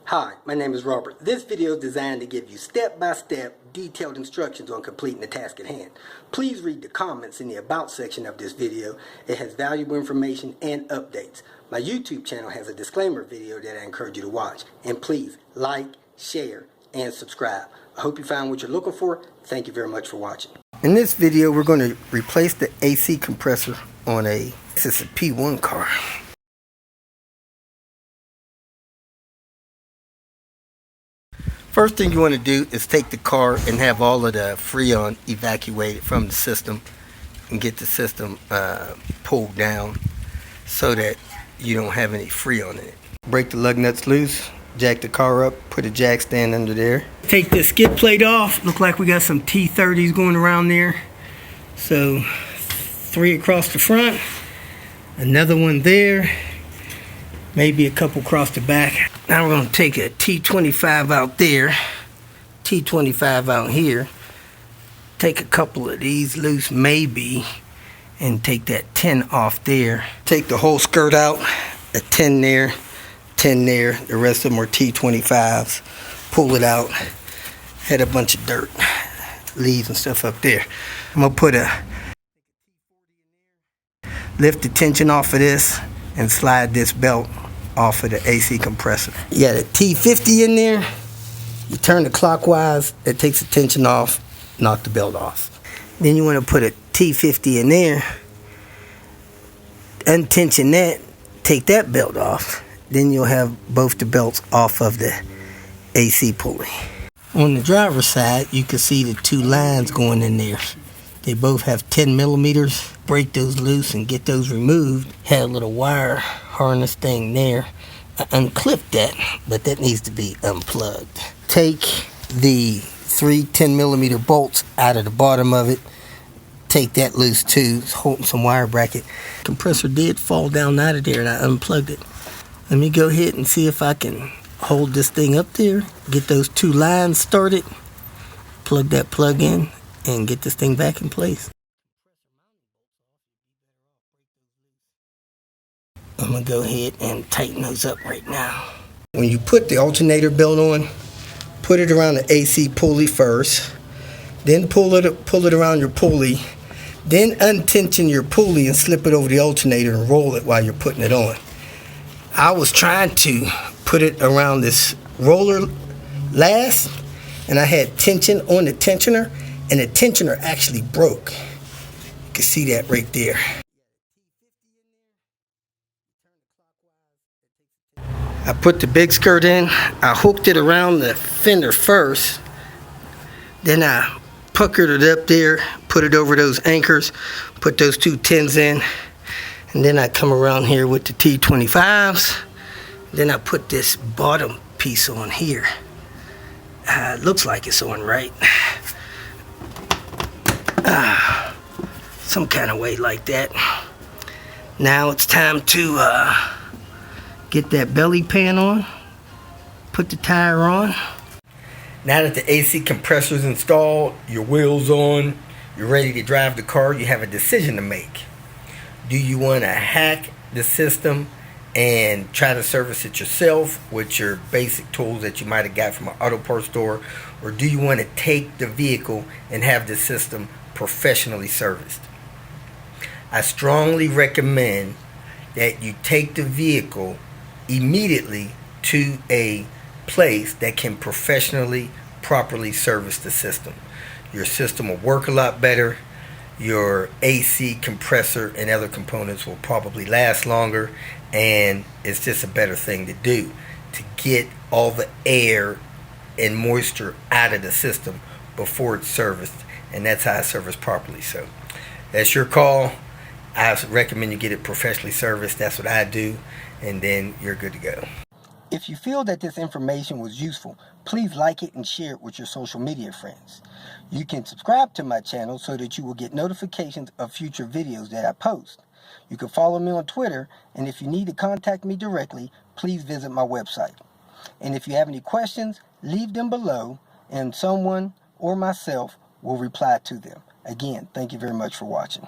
Hi, my name is Robert. This video is designed to give you step-by-step detailed instructions on completing the task at hand. Please read the comments in the About section of this video. It has valuable information and updates. My YouTube channel has a disclaimer video that I encourage you to watch. And please like, share, and subscribe. I hope you found what you're looking for. Thank you very much for watching. In this video, we're going to replace the AC compressor on this is a P1 car. First thing you want to do is take the car and have all of the Freon evacuated from the system and get the system pulled down so that you don't have any Freon in it. Break the lug nuts loose, jack the car up, put a jack stand under there. Take the skid plate off. Look like we got some T30s going around there. So 3 across the front, another one there, maybe a couple across the back. Now we're going to take a T25 out there, T25 out here, take a couple of these loose maybe, and take that 10 off there. Take the whole skirt out, a 10 there, 10 there, the rest of them are T25s. Pull it out, had a bunch of dirt, leaves and stuff up there. I'm going to put lift the tension off of this and slide this belt off of the AC compressor. You got a T50 in there. You turn it clockwise, it takes the tension off, knock the belt off. Then you want to put a T50 in there, untension that, take that belt off. Then you'll have both the belts off of the AC pulley. On the driver's side, you can see the 2 lines going in there. They both have 10 millimeters. Break those loose and get those removed. Had a little wire harness thing there. I unclipped that, but that needs to be unplugged. Take the 3 10 millimeter bolts out of the bottom of it. Take that loose too. It's holding some wire bracket. Compressor did fall down out of there and I unplugged it. Let me go ahead and see if I can hold this thing up there. Get those 2 lines started. Plug that plug in and get this thing back in place. I'm going to go ahead and tighten those up right now. When you put the alternator belt on, put it around the AC pulley first, then pull it around your pulley, then untension your pulley and slip it over the alternator and roll it while you're putting it on. I was trying to put it around this roller last, and I had tension on the tensioner, and the tensioner actually broke. You can see that right there. I put the big skirt in, I hooked it around the fender first, then I puckered it up there, put it over those anchors, put those 2 10s in, and then I come around here with the T25s, then I put this bottom piece on here. Looks like it's on right. Some kind of way like that. Now it's time to get that belly pan on, put the tire on. Now that the AC compressor is installed, your wheels on, you're ready to drive the car, you have a decision to make. Do you want to hack the system and try to service it yourself with your basic tools that you might have got from an auto parts store, or do you want to take the vehicle and have the system professionally serviced? I strongly recommend that you take the vehicle immediately to a place that can professionally, properly service the system. Your system will work a lot better. Your AC compressor and other components will probably last longer, and it's just a better thing to do to get all the air and moisture out of the system before it's serviced, and that's how it's serviced properly. So that's your call. I recommend you get it professionally serviced. That's what I do, and then you're good to go. If you feel that this information was useful, please like it and share it with your social media friends. You can subscribe to my channel so that you will get notifications of future videos that I post. You can follow me on Twitter, and if you need to contact me directly, please visit my website. And if you have any questions, leave them below, and someone or myself will reply to them. Again, thank you very much for watching.